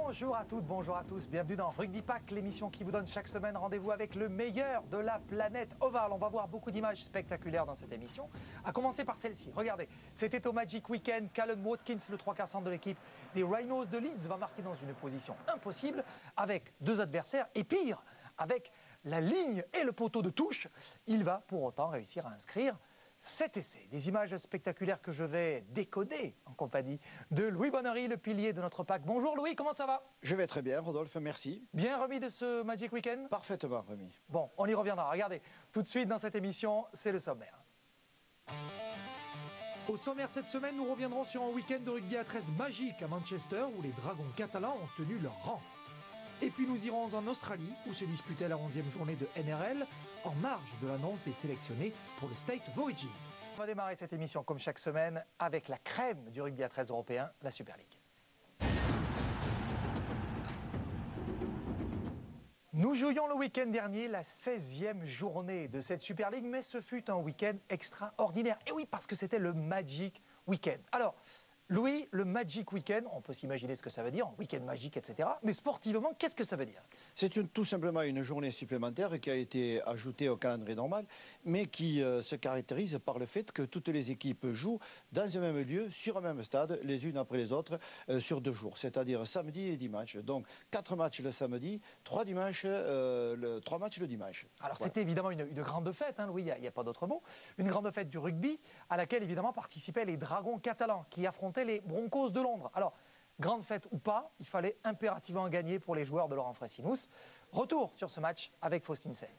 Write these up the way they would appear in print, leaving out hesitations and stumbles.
Bonjour à toutes, bonjour à tous, bienvenue dans Rugby Pack, l'émission qui vous donne chaque semaine rendez-vous avec le meilleur de la planète ovale. On va voir beaucoup d'images spectaculaires dans cette émission, à commencer par celle-ci. Regardez, c'était au Magic Weekend, Callum Watkins, le 3/4 centre de l'équipe des Rhinos de Leeds, va marquer dans une position impossible avec deux adversaires et pire, avec la ligne et le poteau de touche. Il va pour autant réussir à inscrire cet essai. Des images spectaculaires que je vais décoder en compagnie de Louis Bonnery, le pilier de notre pack. Bonjour Louis, comment ça va? Je vais très bien, Rodolphe, merci. Bien remis de ce Magic Weekend? Parfaitement remis. Bon, on y reviendra. Regardez, tout de suite dans cette émission, c'est le sommaire. Au sommaire cette semaine, nous reviendrons sur un week-end de rugby à 13 magique à Manchester où les Dragons catalans ont tenu leur rang. Et puis nous irons en Australie où se disputait la 11e journée de NRL en marge de l'annonce des sélectionnés pour le State of Origin. On va démarrer cette émission comme chaque semaine avec la crème du rugby à 13 européen, la Super League. Nous jouions le week-end dernier la 16e journée de cette Super League, mais ce fut un week-end extraordinaire. Et oui, parce que c'était le Magic Weekend. Alors, Louis, le Magic Weekend, on peut s'imaginer ce que ça veut dire, week-end magique, etc. Mais sportivement, qu'est-ce que ça veut dire? C'est tout simplement une journée supplémentaire qui a été ajoutée au calendrier normal, mais qui se caractérise par le fait que toutes les équipes jouent dans un même lieu, sur un même stade, les unes après les autres, sur 2 jours, c'est-à-dire samedi et dimanche. Donc 4 matchs le samedi, 3 matchs le dimanche. Alors c'était évidemment une grande fête, hein, Louis, il n'y a pas d'autre mot. Une grande fête du rugby à laquelle évidemment participaient les Dragons catalans qui affrontaient les Broncos de Londres. Alors, grande fête ou pas, il fallait impérativement gagner pour les joueurs de Laurent Fresinus. Retour sur ce match avec Faustine Seigne.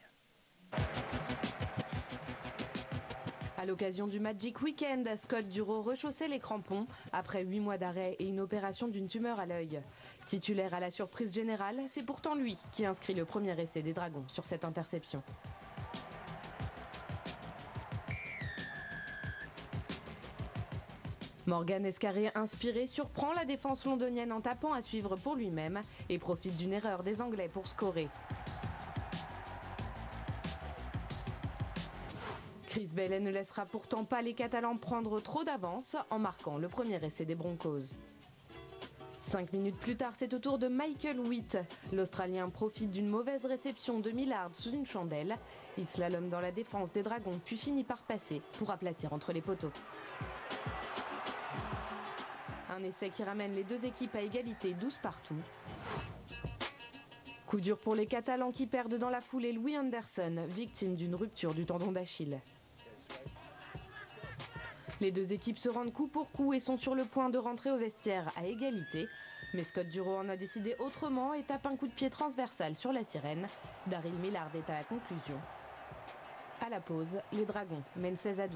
À l'occasion du Magic Weekend, Scott Duro rechaussait les crampons après 8 mois d'arrêt et une opération d'une tumeur à l'œil. Titulaire à la surprise générale, c'est pourtant lui qui inscrit le premier essai des Dragons sur cette interception. Morgan Escarré, inspiré, surprend la défense londonienne en tapant à suivre pour lui-même et profite d'une erreur des Anglais pour scorer. Chris Bailey ne laissera pourtant pas les Catalans prendre trop d'avance en marquant le premier essai des Broncos. 5 minutes plus tard, c'est au tour de Michael Witt. L'Australien profite d'une mauvaise réception de Millard sous une chandelle. Il slalome dans la défense des Dragons puis finit par passer pour aplatir entre les poteaux. Un essai qui ramène les deux équipes à égalité 12 partout. Coup dur pour les Catalans qui perdent dans la foulée Louis Anderson, victime d'une rupture du tendon d'Achille. Les deux équipes se rendent coup pour coup et sont sur le point de rentrer au vestiaire à égalité. Mais Scott Duro en a décidé autrement et tape un coup de pied transversal sur la sirène. Daryl Millard est à la conclusion. À la pause, les Dragons mènent 16-12.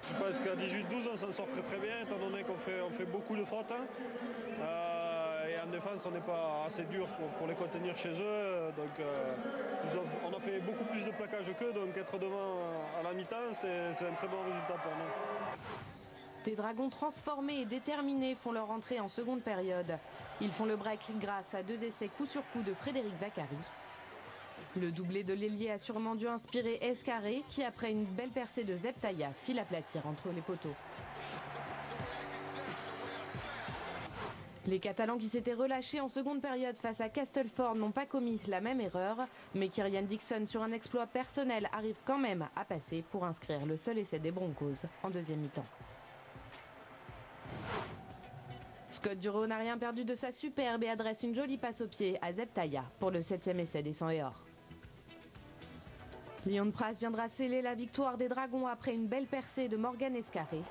Je pense qu'à 18-12, on s'en sort très bien, étant donné qu'on fait beaucoup de fautes. Et en défense, on n'est pas assez dur pour les contenir chez eux. Donc, on a fait beaucoup plus de plaquage qu'eux, donc être devant à la mi-temps, c'est un très bon résultat pour nous. Des Dragons transformés et déterminés font leur entrée en seconde période. Ils font le break grâce à 2 essais coup sur coup de Frédéric Vacari. Le doublé de l'ailier a sûrement dû inspirer Escarré qui, après une belle percée de Zeptaya, file aplatir entre les poteaux. Les Catalans qui s'étaient relâchés en seconde période face à Castleford n'ont pas commis la même erreur, mais Kyrian Dixon, sur un exploit personnel, arrive quand même à passer pour inscrire le seul essai des Broncos en deuxième mi-temps. Scott Duro n'a rien perdu de sa superbe et adresse une jolie passe au pied à Zeptaya pour le 7e essai des 100 et or. Leon Pras viendra sceller la victoire des Dragons après une belle percée de Morgan Escarré.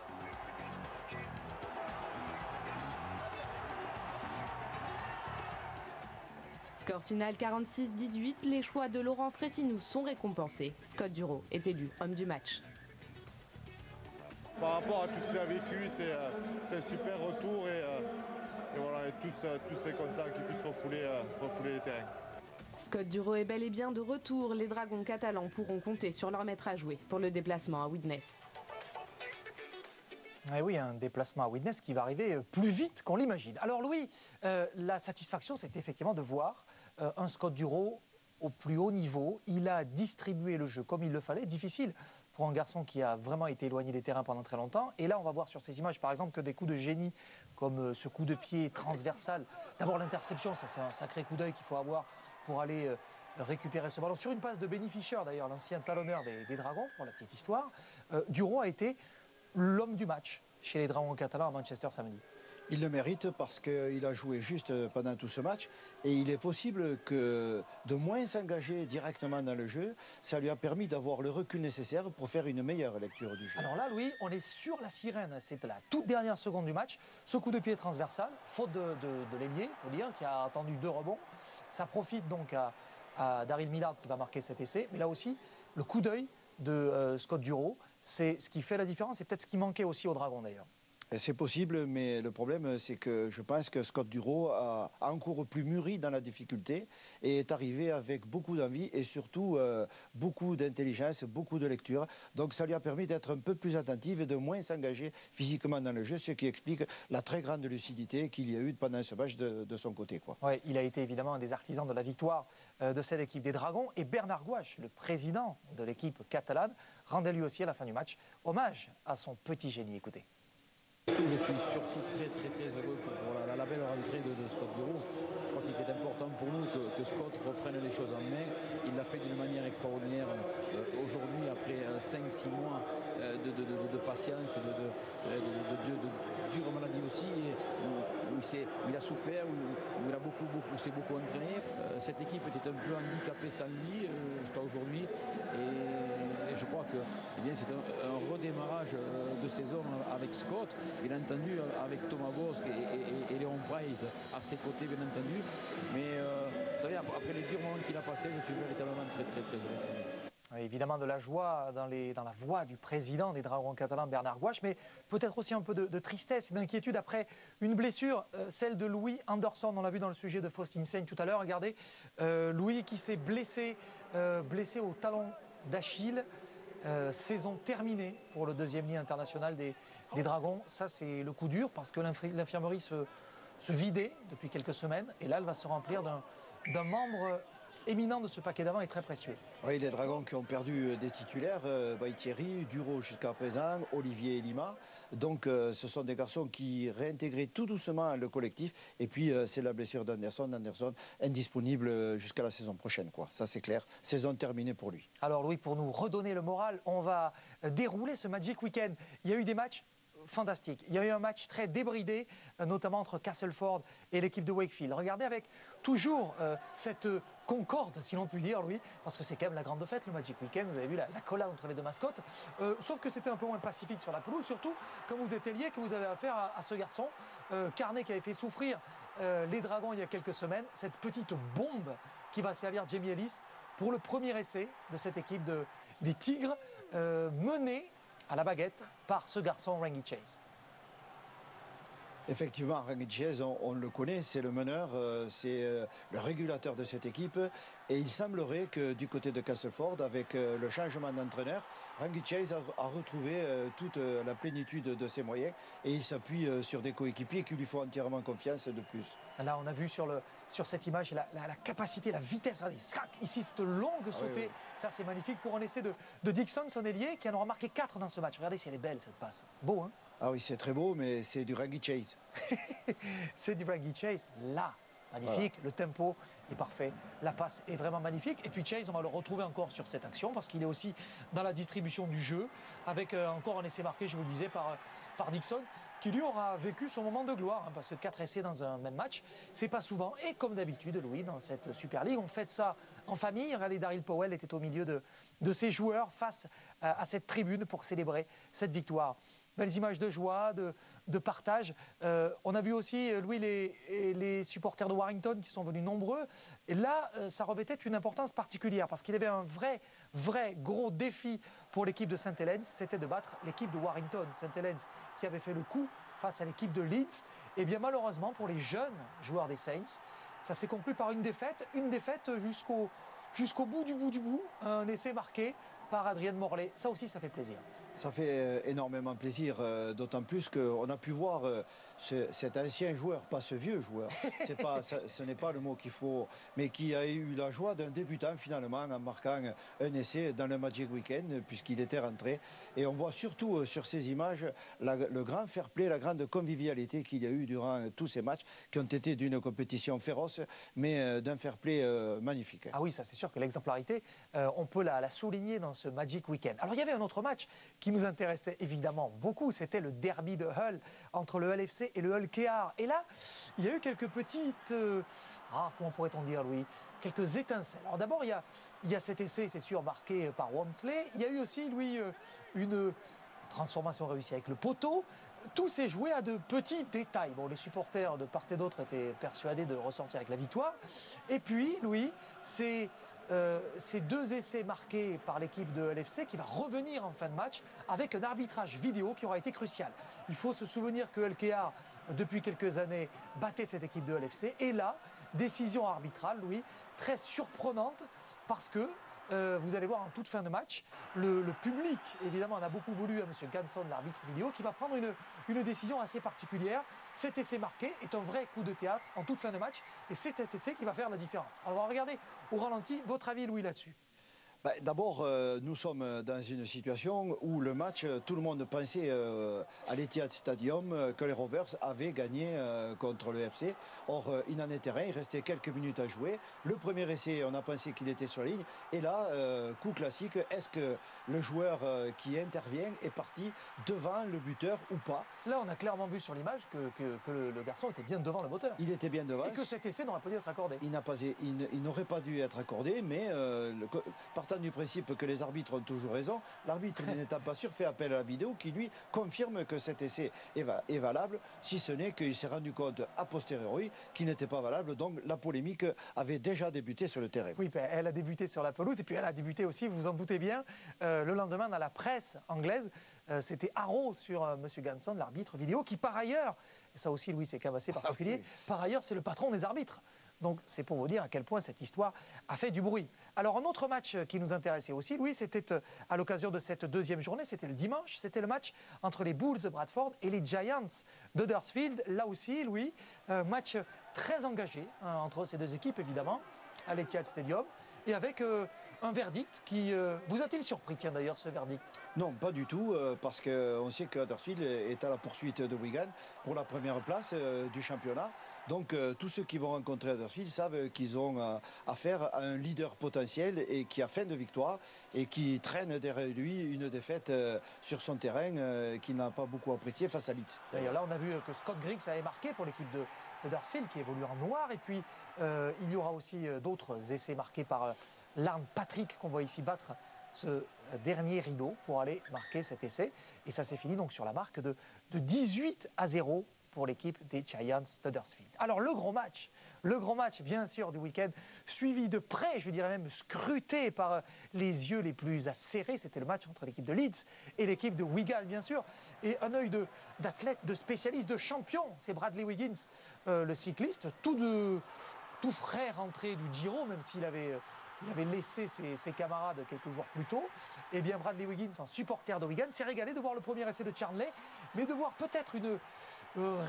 Score final 46-18, les choix de Laurent Fresinus sont récompensés. Scott Duro est élu homme du match. Par rapport à tout ce qu'il a vécu, c'est un super retour et voilà, et tous les contents qu'il puisse refouler les terrains. Scott Duro est bel et bien de retour. Les Dragons catalans pourront compter sur leur maître à jouer pour le déplacement à Widnes. Eh oui, un déplacement à Widnes qui va arriver plus vite qu'on l'imagine. Alors Louis, la satisfaction, c'est effectivement de voir un Scott Duro au plus haut niveau. Il a distribué le jeu comme il le fallait. Difficile pour un garçon qui a vraiment été éloigné des terrains pendant très longtemps. Et là, on va voir sur ces images, par exemple, que des coups de génie, comme ce coup de pied transversal. D'abord l'interception, ça c'est un sacré coup d'œil qu'il faut avoir pour aller récupérer ce ballon. Sur une passe de Benny Fischer, d'ailleurs, l'ancien talonneur des Dragons, pour la petite histoire, Duro a été l'homme du match chez les Dragons catalans à Manchester samedi. Il le mérite parce qu'il a joué juste pendant tout ce match et il est possible que de moins s'engager directement dans le jeu, ça lui a permis d'avoir le recul nécessaire pour faire une meilleure lecture du jeu. Alors là, Louis, on est sur la sirène. C'était la toute dernière seconde du match. Ce coup de pied transversal, faute de l'ailier, il faut dire, qui a attendu 2 rebonds. Ça profite donc à Daryl Millard qui va marquer cet essai. Mais là aussi, le coup d'œil de Scott Duro, c'est ce qui fait la différence et peut-être ce qui manquait aussi aux Dragons d'ailleurs. C'est possible, mais le problème, c'est que je pense que Scott Duro a encore plus mûri dans la difficulté et est arrivé avec beaucoup d'envie et surtout beaucoup d'intelligence, beaucoup de lecture. Donc ça lui a permis d'être un peu plus attentif et de moins s'engager physiquement dans le jeu, ce qui explique la très grande lucidité qu'il y a eu pendant ce match de son côté, quoi. Ouais, il a été évidemment un des artisans de la victoire de cette équipe des Dragons. Et Bernard Gouache, le président de l'équipe catalane, rendait lui aussi à la fin du match hommage à son petit génie. Écoutez. Je suis surtout très heureux pour la belle rentrée de Scott Duro. Je crois qu'il était important pour nous que Scott reprenne les choses en main. Il l'a fait d'une manière extraordinaire aujourd'hui, après 5-6 mois de patience, de dure maladie aussi, où il a souffert, où il s'est beaucoup entraîné. Cette équipe était un peu handicapée sans lui jusqu'à aujourd'hui. Et je crois que c'est un redémarrage de saison avec Scott. Bien entendu, avec Thomas Bosk et Léon Price à ses côtés, bien entendu. Mais vous savez, après les durs moments qu'il a passés, je suis véritablement très heureux. Évidemment de la joie dans la voix du président des Dragons catalans, Bernard Gouache, mais peut-être aussi un peu de tristesse et d'inquiétude après une blessure, celle de Louis Anderson. On l'a vu dans le sujet de Faustine Seigne tout à l'heure. Regardez, Louis qui s'est blessé au talon d'Achille. Saison terminée pour le deuxième lit international des Dragons. Ça, c'est le coup dur parce que l'infirmerie se vidait depuis quelques semaines. Et là, elle va se remplir d'un membre éminent de ce paquet d'avant et très précieux. Oui, les Dragons qui ont perdu des titulaires, Baïtieri, Duro jusqu'à présent, Olivier et Lima. Donc ce sont des garçons qui réintégraient tout doucement le collectif. Et puis c'est la blessure d'Anderson. Anderson indisponible jusqu'à la saison prochaine, quoi. Ça c'est clair. Saison terminée pour lui. Alors Louis, pour nous redonner le moral, on va dérouler ce Magic Weekend. Il y a eu des matchs fantastique. Il y a eu un match très débridé, notamment entre Castleford et l'équipe de Wakefield. Regardez avec toujours cette concorde, si l'on peut dire, Louis, parce que c'est quand même la grande fête, le Magic Weekend. Vous avez vu la collade entre les deux mascottes. Sauf que c'était un peu moins pacifique sur la pelouse, surtout quand vous êtes lié, que vous avez affaire à ce garçon, Carnet, qui avait fait souffrir les Dragons il y a quelques semaines. Cette petite bombe qui va servir Jamie Ellis pour le premier essai de cette équipe des Tigres, menée à la baguette par ce garçon Rangi Chase. Effectivement, Rangi Chase, on le connaît, c'est le meneur, c'est le régulateur de cette équipe. Et il semblerait que du côté de Castleford, avec le changement d'entraîneur, Rangi Chase a retrouvé toute la plénitude de ses moyens et il s'appuie sur des coéquipiers qui lui font entièrement confiance de plus. Là, on a vu sur cette image la capacité, la vitesse. Regardez, ici, cette longue sautée, oui. Ça c'est magnifique pour un essai de Dixon, son ailier, qui en aura marqué 4 dans ce match. Regardez si elle est belle cette passe. Beau, hein? Ah oui, c'est très beau, mais c'est du Rangi Chase. C'est du Rangi Chase, là. Magnifique, voilà. Le tempo est parfait, la passe est vraiment magnifique. Et puis Chase, on va le retrouver encore sur cette action parce qu'il est aussi dans la distribution du jeu, avec encore un essai marqué, je vous le disais, par Dixon, qui lui aura vécu son moment de gloire, hein, parce que 4 essais dans un même match, c'est pas souvent. Et comme d'habitude, Louis, dans cette Super League, on fait ça en famille. Regardez, Daryl Powell était au milieu de ses joueurs face à cette tribune pour célébrer cette victoire. Belles images de joie, de partage. On a vu aussi, Louis, les supporters de Warrington qui sont venus nombreux. Et là, ça revêtait une importance particulière parce qu'il y avait un vrai gros défi pour l'équipe de St. Helens, c'était de battre l'équipe de Warrington. St. Helens qui avait fait le coup face à l'équipe de Leeds. Et bien malheureusement pour les jeunes joueurs des Saints, ça s'est conclu par une défaite jusqu'au bout du bout. Un essai marqué par Adrian Morley. Ça aussi, ça fait plaisir. Ça fait énormément plaisir, d'autant plus qu'on a pu voir cet ancien joueur, pas ce vieux joueur, ce n'est pas le mot qu'il faut, mais qui a eu la joie d'un débutant finalement en marquant un essai dans le Magic Weekend puisqu'il était rentré. Et on voit surtout sur ces images le grand fair play, la grande convivialité qu'il y a eu durant tous ces matchs qui ont été d'une compétition féroce, mais d'un fair play magnifique. Ah oui, ça c'est sûr que l'exemplarité, on peut la souligner dans ce Magic Weekend. Alors il y avait un autre match qui nous intéressait évidemment beaucoup, c'était le derby de Hull entre le Hull FC et le Hull KR. Et là, il y a eu quelques petites... comment pourrait-on dire, Louis? Quelques étincelles. Alors d'abord, il y a cet essai, c'est sûr, marqué par Wamsley. Il y a eu aussi, Louis, une transformation réussie avec le poteau. Tout s'est joué à de petits détails. Bon, les supporters de part et d'autre étaient persuadés de ressortir avec la victoire. Et puis, Louis, c'est ces deux essais marqués par l'équipe de LFC qui va revenir en fin de match avec un arbitrage vidéo qui aura été crucial. Il faut se souvenir que LKR, depuis quelques années, battait cette équipe de LFC. Et là, décision arbitrale, Louis, très surprenante parce que vous allez voir en toute fin de match, le public, évidemment, en a beaucoup voulu à M. Ganson, l'arbitre vidéo, qui va prendre une décision assez particulière. Cet essai marqué est un vrai coup de théâtre en toute fin de match et c'est cet essai qui va faire la différence. Alors, on va regarder au ralenti votre avis, Louis, là-dessus. D'abord, nous sommes dans une situation où le match, tout le monde pensait à l'Etihad Stadium que les Rovers avaient gagné contre le FC. Or, il n'en était rien, il restait quelques minutes à jouer. Le premier essai, on a pensé qu'il était sur la ligne. Et là, coup classique, est-ce que le joueur qui intervient est parti devant le buteur ou pas? Là, on a clairement vu sur l'image que le garçon était bien devant le moteur. Il était bien devant. Et que cet essai n'aurait pas dû être accordé. Il n'aurait pas dû être accordé, mais partant du principe que les arbitres ont toujours raison, l'arbitre n'étant pas sûr fait appel à la vidéo qui lui confirme que cet essai est valable, si ce n'est qu'il s'est rendu compte a posteriori qu'il n'était pas valable, donc la polémique avait déjà débuté sur le terrain. Oui, elle a débuté sur la pelouse et puis elle a débuté aussi, vous vous en doutez bien, le lendemain dans la presse anglaise, c'était haro sur M. Ganson, l'arbitre vidéo, qui par ailleurs, et ça aussi Louis c'est quand même assez particulier, par ailleurs c'est le patron des arbitres. Donc c'est pour vous dire à quel point cette histoire a fait du bruit. Alors un autre match qui nous intéressait aussi, Louis, c'était à l'occasion de cette deuxième journée, c'était le dimanche, c'était le match entre les Bulls de Bradford et les Giants d'Huddersfield. Là aussi, Louis, match très engagé entre ces deux équipes évidemment, à l'Etihad Stadium, et avec un verdict qui vous a-t-il surpris, tiens d'ailleurs, ce verdict? Non, pas du tout, parce qu'on sait que Huddersfield est à la poursuite de Wigan pour la première place du championnat. Donc tous ceux qui vont rencontrer Huddersfield savent qu'ils ont affaire à un leader potentiel et qui a faim de victoire et qui traîne derrière lui une défaite sur son terrain qu'il n'a pas beaucoup apprécié face à Leeds. D'ailleurs là on a vu que Scott Griggs avait marqué pour l'équipe de Huddersfield qui évolue en noir et puis il y aura aussi d'autres essais marqués par l'Arne Patrick qu'on voit ici battre ce dernier rideau pour aller marquer cet essai et ça s'est fini donc sur la marque de 18-0 pour l'équipe des Giants d'Huddersfield. Alors le grand match bien sûr du week-end, suivi de près, je dirais même scruté par les yeux les plus acérés, c'était le match entre l'équipe de Leeds et l'équipe de Wigan bien sûr, et un œil d'athlète, de spécialiste, de champion, c'est Bradley Wiggins, le cycliste, tout frais rentré du Giro, même s'il avait laissé ses camarades quelques jours plus tôt. Eh bien Bradley Wiggins, en supporter de Wigan, s'est régalé de voir le premier essai de Charnley, mais de voir peut-être une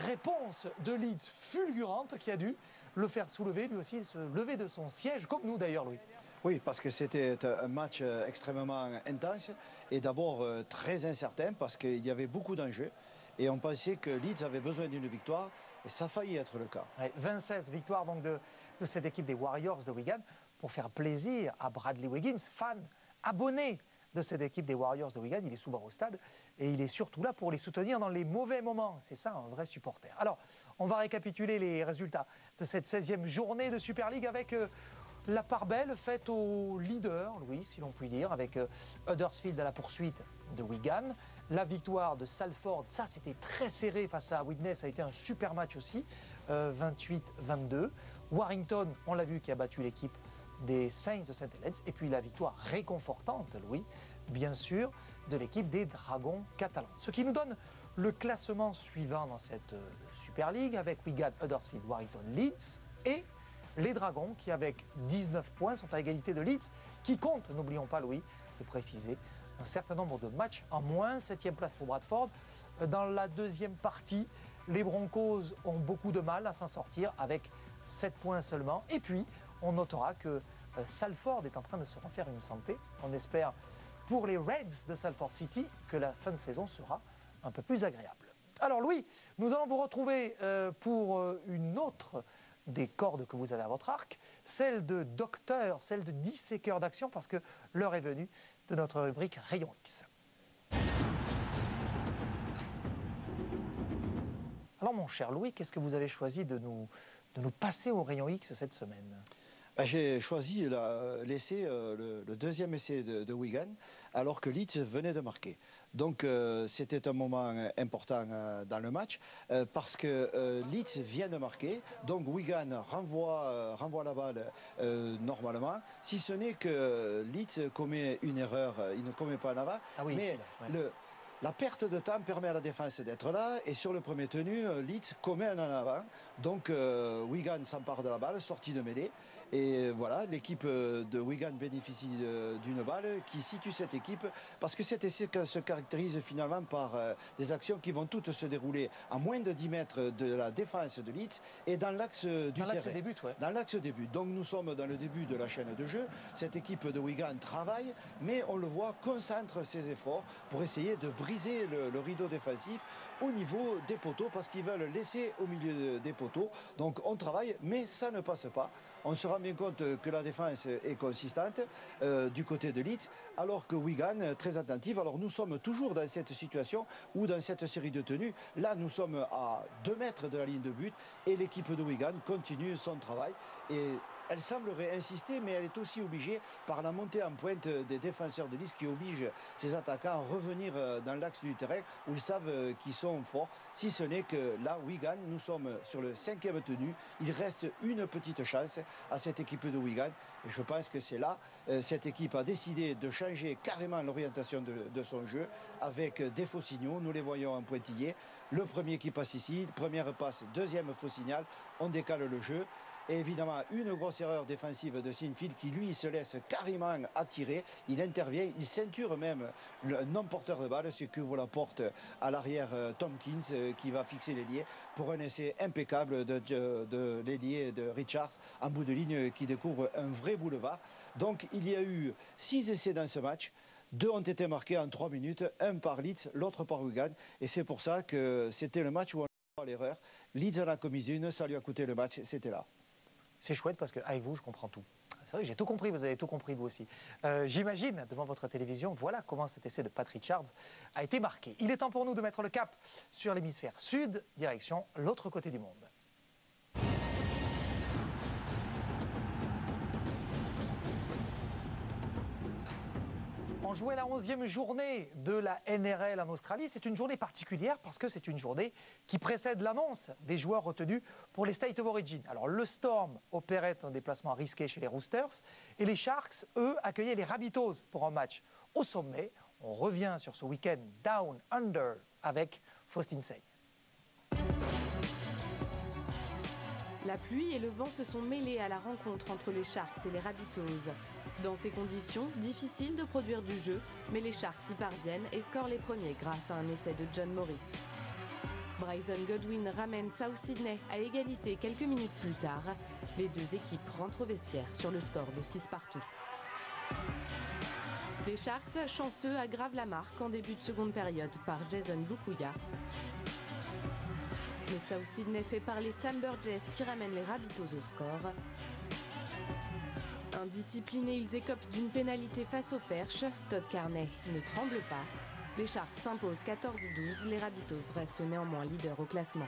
réponse de Leeds fulgurante qui a dû le faire soulever, lui aussi, se lever de son siège, comme nous d'ailleurs, Louis. Oui, parce que c'était un match extrêmement intense et d'abord très incertain parce qu'il y avait beaucoup d'enjeux et on pensait que Leeds avait besoin d'une victoire et ça a failli être le cas. Ouais, 26 victoires donc de cette équipe des Warriors de Wigan pour faire plaisir à Bradley Wiggins, fan, abonné de cette équipe des Warriors de Wigan. Il est souvent au stade et il est surtout là pour les soutenir dans les mauvais moments. C'est ça, un vrai supporter. Alors, on va récapituler les résultats de cette 16e journée de Super League avec la part belle faite au leader, Louis, si l'on peut dire, avec Huddersfield à la poursuite de Wigan. La victoire de Salford, ça c'était très serré face à Widnes, ça a été un super match aussi, 28-22. Warrington, on l'a vu, qui a battu l'équipe des Saints de St. Helens, et puis la victoire réconfortante, Louis, bien sûr, de l'équipe des Dragons catalans. Ce qui nous donne le classement suivant dans cette Super League, avec Wigan, Huddersfield, Warrington, Leeds, et les Dragons qui, avec 19 points, sont à égalité de Leeds, qui compte, n'oublions pas, Louis, de préciser, un certain nombre de matchs en moins. 7e place pour Bradford. Dans la deuxième partie, les Broncos ont beaucoup de mal à s'en sortir avec 7 points seulement. Et puis, on notera que Salford est en train de se refaire une santé. On espère pour les Reds de Salford City que la fin de saison sera un peu plus agréable. Alors Louis, nous allons vous retrouver pour une autre des cordes que vous avez à votre arc, celle de docteur, celle de disséqueur d'action, parce que l'heure est venue de notre rubrique Rayon X. Alors mon cher Louis, qu'est-ce que vous avez choisi de nous passer au Rayon X cette semaine ? J'ai choisi l'essai, le deuxième essai de Wigan, alors que Leeds venait de marquer. Donc c'était un moment important dans le match, parce que Leeds vient de marquer, donc Wigan renvoie la balle normalement, si ce n'est que Leeds commet une erreur, il ne commet pas en avant, mais la perte de temps permet à la défense d'être là, et sur le premier tenu, Leeds commet un en avant, donc Wigan s'empare de la balle, sortie de mêlée. Et voilà, l'équipe de Wigan bénéficie d'une balle qui situe cette équipe, parce que cet essai se caractérise finalement par des actions qui vont toutes se dérouler à moins de 10 mètres de la défense de Leeds et dans l'axe du terrain. Dans l'axe des buts. Donc nous sommes dans le début de la chaîne de jeu. Cette équipe de Wigan travaille, mais on le voit, concentre ses efforts pour essayer de briser le rideau défensif au niveau des poteaux, parce qu'ils veulent laisser au milieu des poteaux. Donc on travaille, mais ça ne passe pas. On se rend bien compte que la défense est consistante du côté de Leeds, alors que Wigan, très attentive. Alors nous sommes toujours dans cette situation où dans cette série de tenues, là nous sommes à 2 mètres de la ligne de but et l'équipe de Wigan continue son travail. Et elle semblerait insister, mais elle est aussi obligée par la montée en pointe des défenseurs de Leeds qui oblige ses attaquants à revenir dans l'axe du terrain où ils savent qu'ils sont forts. Si ce n'est que là, Wigan, nous sommes sur le 5e tenu. Il reste une petite chance à cette équipe de Wigan. Et je pense que c'est là, cette équipe a décidé de changer carrément l'orientation de son jeu avec des faux signaux. Nous les voyons en pointillé. Le premier qui passe ici, première passe, deuxième faux signal. On décale le jeu. Et évidemment, une grosse erreur défensive de Sinfield qui, lui, se laisse carrément attirer. Il intervient, il ceinture même le non-porteur de balle, ce qui ouvre la porte à l'arrière Tompkins qui va fixer l'ailier pour un essai impeccable de l'ailier de Richards en bout de ligne qui découvre un vrai boulevard. Donc il y a eu 6 essais dans ce match. 2 ont été marqués en 3 minutes, un par Leeds, l'autre par Wigan. Et c'est pour ça que c'était le match où on a l'erreur. Leeds en a commis une, ça lui a coûté le match, c'était là. C'est chouette parce qu'avec vous, je comprends tout. C'est vrai, j'ai tout compris, vous avez tout compris vous aussi. J'imagine, devant votre télévision, voilà comment cet essai de Pat Richards a été marqué. Il est temps pour nous de mettre le cap sur l'hémisphère sud, direction l'autre côté du monde. On jouait la 11e journée de la NRL en Australie. C'est une journée particulière parce que c'est une journée qui précède l'annonce des joueurs retenus pour les State of Origin. Alors le Storm opérait un déplacement risqué chez les Roosters et les Sharks, eux, accueillaient les Rabbitohs pour un match au sommet. On revient sur ce week-end Down Under avec Faustin Seigne. La pluie et le vent se sont mêlés à la rencontre entre les Sharks et les Rabbitohs. Dans ces conditions, difficile de produire du jeu, mais les Sharks y parviennent et scorent les premiers grâce à un essai de John Morris. Bryson Godwin ramène South Sydney à égalité quelques minutes plus tard. Les deux équipes rentrent au vestiaire sur le score de 6-6. Les Sharks, chanceux, aggravent la marque en début de seconde période par Jason Bukuya. Mais South Sydney fait parler Sam Burgess qui ramène les Rabbitohs au score. Indisciplinés, ils écopent d'une pénalité face aux perches. Todd Carney ne tremble pas. Les Sharks s'imposent 14-12. Les Rabbitohs restent néanmoins leaders au classement.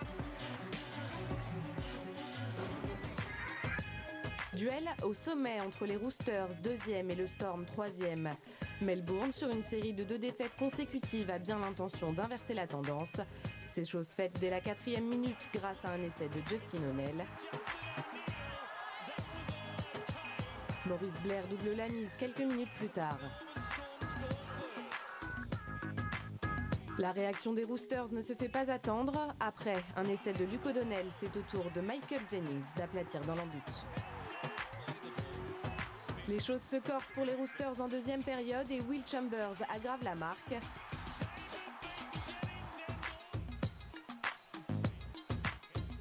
Duel au sommet entre les Roosters 2e et le Storm 3e. Melbourne, sur une série de 2 défaites consécutives, a bien l'intention d'inverser la tendance. C'est chose faite dès la 4e minute grâce à un essai de Justin O'Neill. Maurice Blair double la mise quelques minutes plus tard. La réaction des Roosters ne se fait pas attendre. Après un essai de Luke O'Donnell, c'est au tour de Michael Jennings d'aplatir dans l'embut. Les choses se corsent pour les Roosters en deuxième période et Will Chambers aggrave la marque.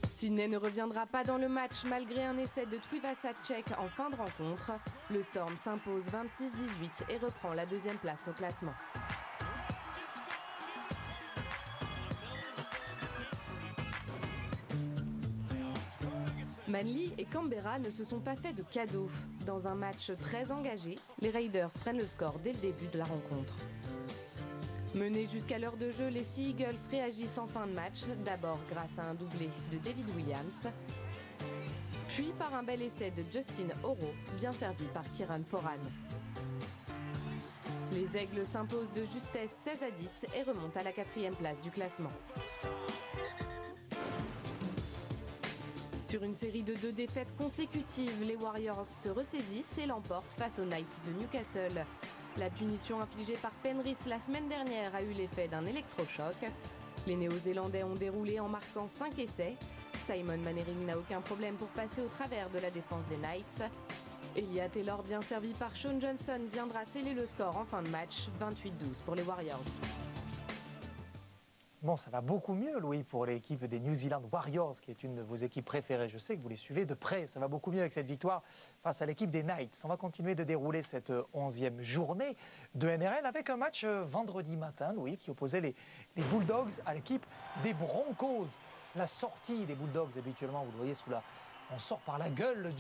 Sydney ne reviendra pas dans le match malgré un essai de Tuivasa-Sheck en fin de rencontre. Le Storm s'impose 26-18 et reprend la deuxième place au classement. Manly et Canberra ne se sont pas fait de cadeaux. Dans un match très engagé, les Raiders prennent le score dès le début de la rencontre. Menés jusqu'à l'heure de jeu, les Sea Eagles réagissent en fin de match, d'abord grâce à un doublé de David Williams, puis par un bel essai de Justin Oro, bien servi par Kieran Foran. Les Aigles s'imposent de justesse 16-10 et remontent à la 4e place du classement. Sur une série de 2 défaites consécutives, les Warriors se ressaisissent et l'emportent face aux Knights de Newcastle. La punition infligée par Penrith la semaine dernière a eu l'effet d'un électrochoc. Les Néo-Zélandais ont déroulé en marquant 5 essais. Simon Mannering n'a aucun problème pour passer au travers de la défense des Knights. Elia Taylor, bien servi par Sean Johnson, viendra sceller le score en fin de match, 28-12 pour les Warriors. Bon, ça va beaucoup mieux, Louis, pour l'équipe des New Zealand Warriors, qui est une de vos équipes préférées. Je sais que vous les suivez de près. Ça va beaucoup mieux avec cette victoire face à l'équipe des Knights. On va continuer de dérouler cette 11e journée de NRL avec un match vendredi matin, Louis, qui opposait les Bulldogs à l'équipe des Broncos. La sortie des Bulldogs, habituellement, vous le voyez sous la... On sort par la gueule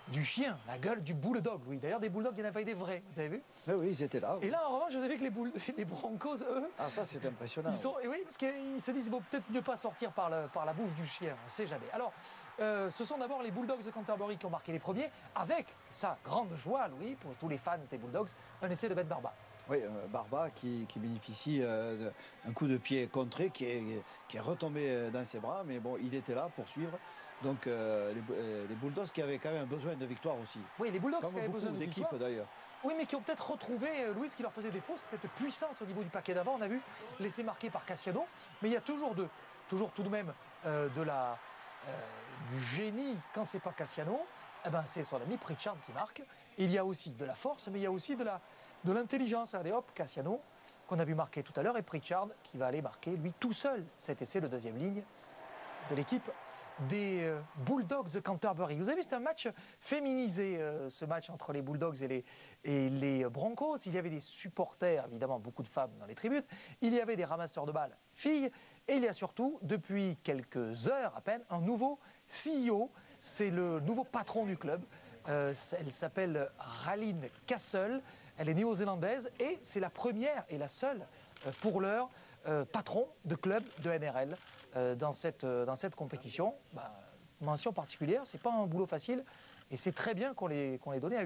du chien, la gueule du bulldog, oui. D'ailleurs, des bulldogs, il y en avait des vrais, vous avez vu? Oui, ils étaient là. Oui. Et là, en revanche, vous avez vu que les Broncos, eux... Ah, ça, c'est impressionnant. Oui, parce qu'ils se disent, il vaut peut-être mieux pas sortir par la bouffe du chien, on ne sait jamais. Alors, ce sont d'abord les Bulldogs de Canterbury qui ont marqué les premiers, avec sa grande joie, Louis, pour tous les fans des Bulldogs, un essai de Ben Barba. Oui, Barba qui bénéficie d'un coup de pied contré qui est retombé dans ses bras, mais bon, il était là pour suivre. Donc les Bulldogs qui avaient quand même besoin de victoire aussi. Oui, les Bulldogs comme qui avaient besoin de victoire. d'équipes d'ailleurs. Oui, mais qui ont peut-être retrouvé, Louis, ce qui leur faisait défaut, c'est cette puissance au niveau du paquet d'avant. On a vu laissé marquer par Cassiano, mais il y a toujours tout de même du génie quand c'est pas Cassiano. Eh ben, c'est son ami Pritchard qui marque. Il y a aussi de la force, mais il y a aussi de l'intelligence. Regardez, hop, Cassiano, qu'on a vu marquer tout à l'heure, et Pritchard qui va aller marquer, lui, tout seul, cet essai de deuxième ligne de l'équipe des Bulldogs de Canterbury. Vous avez vu, c'est un match féminisé, ce match entre les Bulldogs et les Broncos. Il y avait des supporters, évidemment, beaucoup de femmes dans les tribunes. Il y avait des ramasseurs de balles, filles. Et il y a surtout, depuis quelques heures à peine, un nouveau CEO. C'est le nouveau patron du club. Elle s'appelle Raelyn Castle. Elle est néo-zélandaise et c'est la première et la seule, pour l'heure, patron de club de NRL dans cette compétition. Mention particulière, c'est pas un boulot facile et c'est très bien qu'on l'ait donné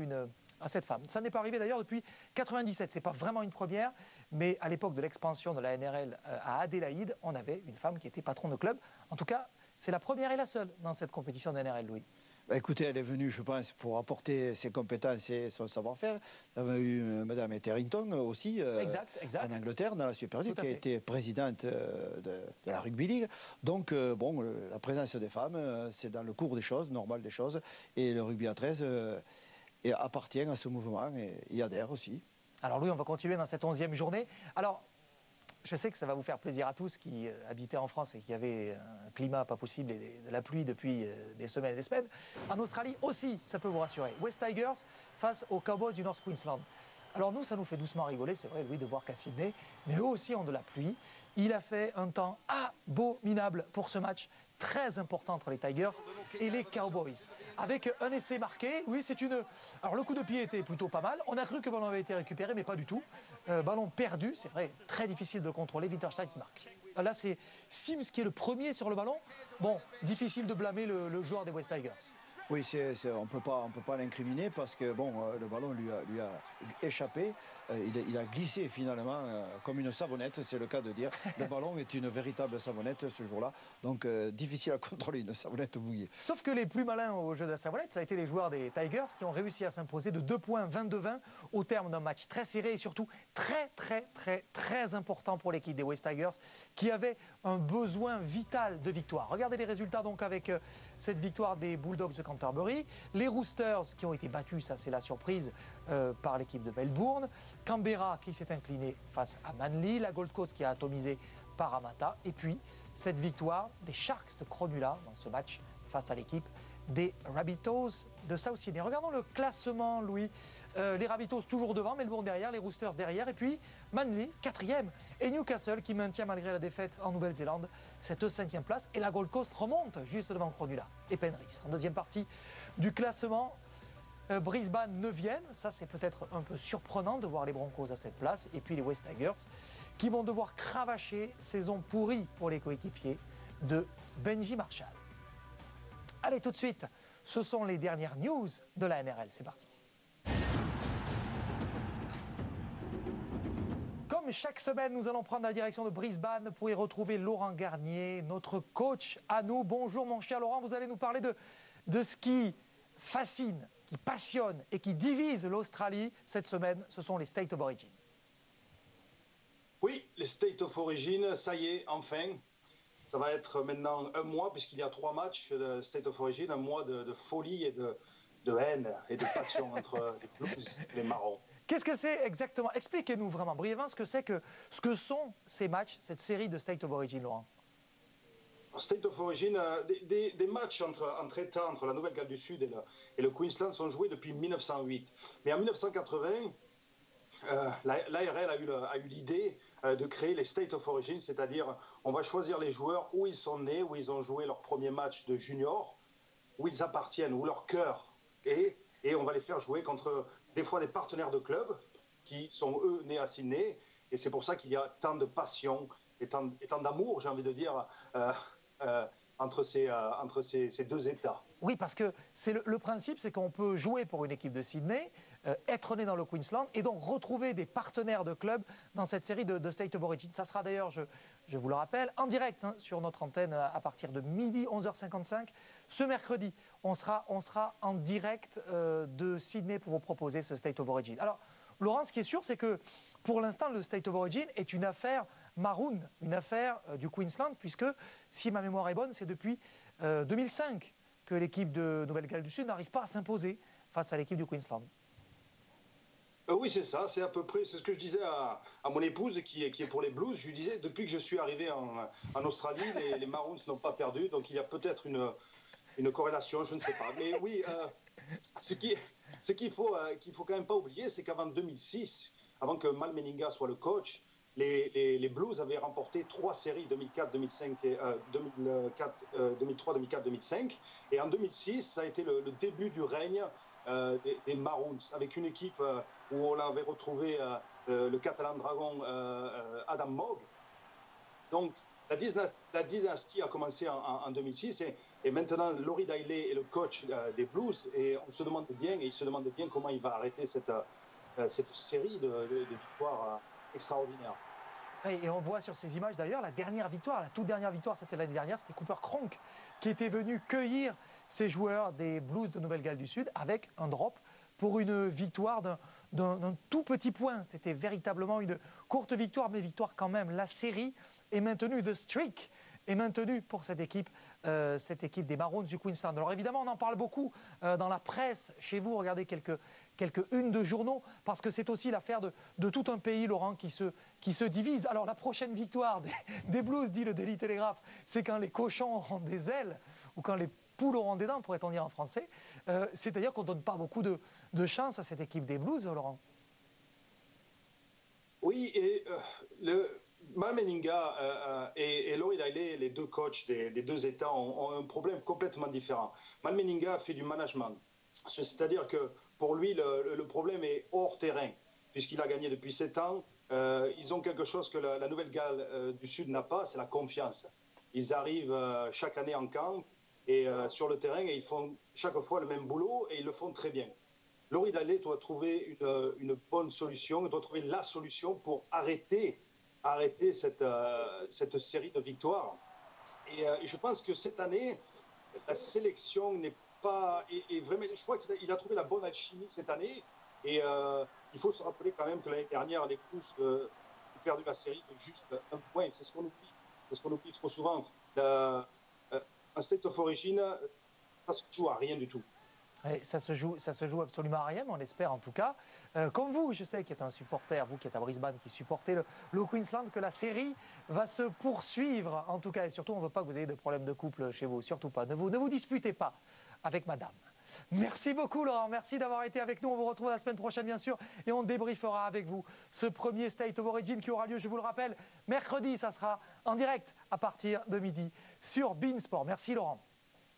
à cette femme. Ça n'est pas arrivé d'ailleurs depuis 97, c'est pas vraiment une première, mais à l'époque de l'expansion de la NRL à Adélaïde, on avait une femme qui était patron de club. En tout cas, c'est la première et la seule dans cette compétition de NRL, Louis. Écoutez, elle est venue, je pense, pour apporter ses compétences et son savoir-faire. Nous avons eu Mme Etherington aussi, en Angleterre, dans la Super League, qui a été présidente de la Rugby League. Donc, la présence des femmes, c'est dans le cours des choses, normal des choses. Et le rugby à 13 appartient à ce mouvement et y adhère aussi. Alors Louis, on va continuer dans cette 11e journée. Alors, je sais que ça va vous faire plaisir à tous qui habitaient en France et qui avaient un climat pas possible et de la pluie depuis des semaines et des semaines. En Australie aussi, ça peut vous rassurer. West Tigers face aux Cowboys du North Queensland. Alors nous, ça nous fait doucement rigoler, c'est vrai, Louis, de voir qu'à Sydney, mais eux aussi ont de la pluie. Il a fait un temps abominable pour ce match très important entre les Tigers et les Cowboys. Avec un essai marqué, oui, c'est une... Alors le coup de pied était plutôt pas mal. On a cru que le ballon avait été récupéré, mais pas du tout. Ballon perdu, c'est vrai, très difficile de contrôler. Winterstein qui marque. Là, c'est Sims qui est le premier sur le ballon. Bon, difficile de blâmer le joueur des West Tigers. Oui, on ne peut pas l'incriminer parce que bon, le ballon lui a échappé. il a glissé finalement comme une savonnette, c'est le cas de dire. Le ballon est une véritable savonnette ce jour-là, donc difficile à contrôler une savonnette mouillée. Sauf que les plus malins au jeu de la savonnette, ça a été les joueurs des Tigers qui ont réussi à s'imposer de 2 points 22-20 au terme d'un match très serré et surtout très important pour l'équipe des West Tigers qui avait un besoin vital de victoire. Regardez les résultats donc avec cette victoire des Bulldogs de Canterbury, les Roosters qui ont été battus, ça c'est la surprise, par l'équipe de Melbourne, Canberra qui s'est incliné face à Manly, la Gold Coast qui a atomisé Parramatta et puis cette victoire des Sharks de Cronulla dans ce match face à l'équipe des Rabbitohs de South Sydney. Regardons le classement, Louis. Les Rabbitohs toujours devant, Melbourne derrière, les Roosters derrière, et puis Manly 4e, et Newcastle qui maintient malgré la défaite en Nouvelle-Zélande cette 5e place, et la Gold Coast remonte juste devant Cronulla et Penrith. En deuxième partie du classement, Brisbane 9e, ça c'est peut-être un peu surprenant de voir les Broncos à cette place, et puis les West Tigers qui vont devoir cravacher, saison pourrie pour les coéquipiers de Benji Marshall. Allez, tout de suite, ce sont les dernières news de la NRL, c'est parti. Comme chaque semaine, nous allons prendre la direction de Brisbane pour y retrouver Laurent Garnier, notre coach à nous. Bonjour mon cher Laurent, vous allez nous parler de ce qui fascine, qui passionne et qui divise l'Australie cette semaine, ce sont les State of Origin. Oui, les State of Origin, ça y est, enfin. Ça va être maintenant un mois, puisqu'il y a 3 matchs de State of Origin, un mois de folie et de haine et de passion entre les Blues et les Marrons. Qu'est-ce que c'est exactement? Expliquez-nous vraiment brièvement ce que sont ces matchs, cette série de State of Origin, Laurent. State of Origin, des matchs entre États, entre la Nouvelle-Galles du Sud et le Queensland sont joués depuis 1908. Mais en 1980, l'ARL a eu l'idée de créer les State of Origin, c'est-à-dire on va choisir les joueurs où ils sont nés, où ils ont joué leur premier match de junior, où ils appartiennent, où leur cœur est, et on va les faire jouer contre des fois des partenaires de club qui sont eux nés à Sydney, et c'est pour ça qu'il y a tant de passion et tant d'amour, j'ai envie de dire, entre ces deux États. Oui, parce que le principe, c'est qu'on peut jouer pour une équipe de Sydney, être né dans le Queensland et donc retrouver des partenaires de club dans cette série de State of Origin. Ça sera d'ailleurs, je vous le rappelle, en direct sur notre antenne à partir de midi 11h55. Ce mercredi, on sera en direct de Sydney pour vous proposer ce State of Origin. Alors, Laurent, ce qui est sûr, c'est que pour l'instant, le State of Origin est une affaire Maroon, une affaire du Queensland, puisque, si ma mémoire est bonne, c'est depuis 2005 que l'équipe de Nouvelle-Galles du Sud n'arrive pas à s'imposer face à l'équipe du Queensland. Oui, c'est ça, c'est à peu près, c'est ce que je disais à mon épouse qui est pour les Blues. Je lui disais, depuis que je suis arrivé en Australie, les Maroons n'ont pas perdu, donc il y a peut-être une corrélation, je ne sais pas. Mais oui, ce qu'il faut quand même pas oublier, c'est qu'avant 2006, avant que Mal Meninga soit le coach, les Blues avaient remporté 3 séries, 2004, 2005 et 2003, 2004, 2005. Et en 2006, ça a été le début du règne des Maroons, avec une équipe où on avait retrouvé le Catalan Dragon Adam Mogg. Donc la dynastie a commencé en 2006 et maintenant Laurie Daly est le coach des Blues et on se demande bien, et il se demande bien comment il va arrêter cette série de victoires extraordinaires. Et on voit sur ces images d'ailleurs la dernière victoire, la toute dernière victoire, c'était l'année dernière, c'était Cooper Cronk qui était venu cueillir ces joueurs des Blues de Nouvelle-Galles du Sud avec un drop pour une victoire d'un tout petit point. C'était véritablement une courte victoire, mais victoire quand même. La série est maintenue, the streak est maintenue pour cette équipe des Maroons du Queensland. Alors évidemment, on en parle beaucoup dans la presse, chez vous, regardez quelques unes de journaux, parce que c'est aussi l'affaire de tout un pays, Laurent, qui se divise. Alors la prochaine victoire des Blues, dit le Daily Telegraph, c'est quand les cochons auront des ailes, ou quand les poules auront des dents, pourrait-on dire en français. C'est-à-dire qu'on ne donne pas beaucoup de chance à cette équipe des Blues, Laurent. Oui, et Mal Meninga et Laurie Daly, les deux coachs des deux États, ont un problème complètement différent. Mal Meninga fait du management. C'est-à-dire que pour lui, le problème est hors terrain, puisqu'il a gagné depuis 7 ans. Ils ont quelque chose que la Nouvelle-Galles du Sud n'a pas, c'est la confiance. Ils arrivent chaque année en camp et sur le terrain et ils font chaque fois le même boulot et ils le font très bien. Laurie Dallet doit trouver une bonne solution, doit trouver la solution pour arrêter cette série de victoires. Et je pense que cette année, la sélection n'est pas... Et vraiment, je crois qu'il a trouvé la bonne alchimie cette année. Et il faut se rappeler quand même que l'année dernière, les Blues ont perdu la série de juste un point. C'est ce qu'on oublie. C'est ce qu'on oublie trop souvent. Un state of origin, ça se joue à rien du tout. Ouais, ça se joue absolument à rien, mais on espère en tout cas, comme vous, je sais, qui êtes un supporter, vous qui êtes à Brisbane, qui supportez le Queensland, que la série va se poursuivre en tout cas. Et surtout, on ne veut pas que vous ayez de problèmes de couple chez vous, surtout pas. Ne vous disputez pas avec madame. Merci beaucoup Laurent, merci d'avoir été avec nous. On vous retrouve la semaine prochaine bien sûr et on débriefera avec vous ce premier State of Origin qui aura lieu, je vous le rappelle, mercredi. Ça sera en direct à partir de midi sur beIN Sport. Merci Laurent.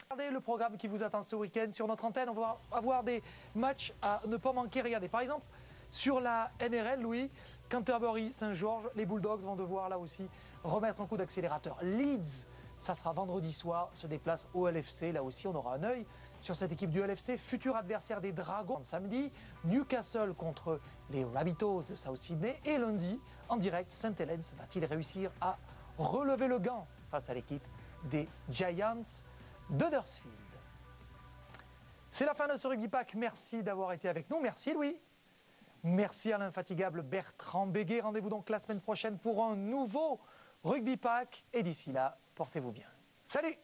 Regardez le programme qui vous attend ce week-end sur notre antenne. On va avoir des matchs à ne pas manquer. Regardez, par exemple, sur la NRL, Louis, Canterbury, Saint-Georges, les Bulldogs vont devoir là aussi remettre un coup d'accélérateur. Leeds, ça sera vendredi soir, se déplace au LFC. Là aussi, on aura un œil sur cette équipe du LFC, futur adversaire des Dragons samedi. Newcastle contre les Rabbitohs de South Sydney. Et lundi, en direct, St. Helens va-t-il réussir à relever le gant face à l'équipe des Giants d'Huddersfield. C'est la fin de ce Rugby Pack. Merci d'avoir été avec nous. Merci Louis. Merci à l'infatigable Bertrand Béguet. Rendez-vous donc la semaine prochaine pour un nouveau Rugby Pack. Et d'ici là, portez-vous bien. Salut!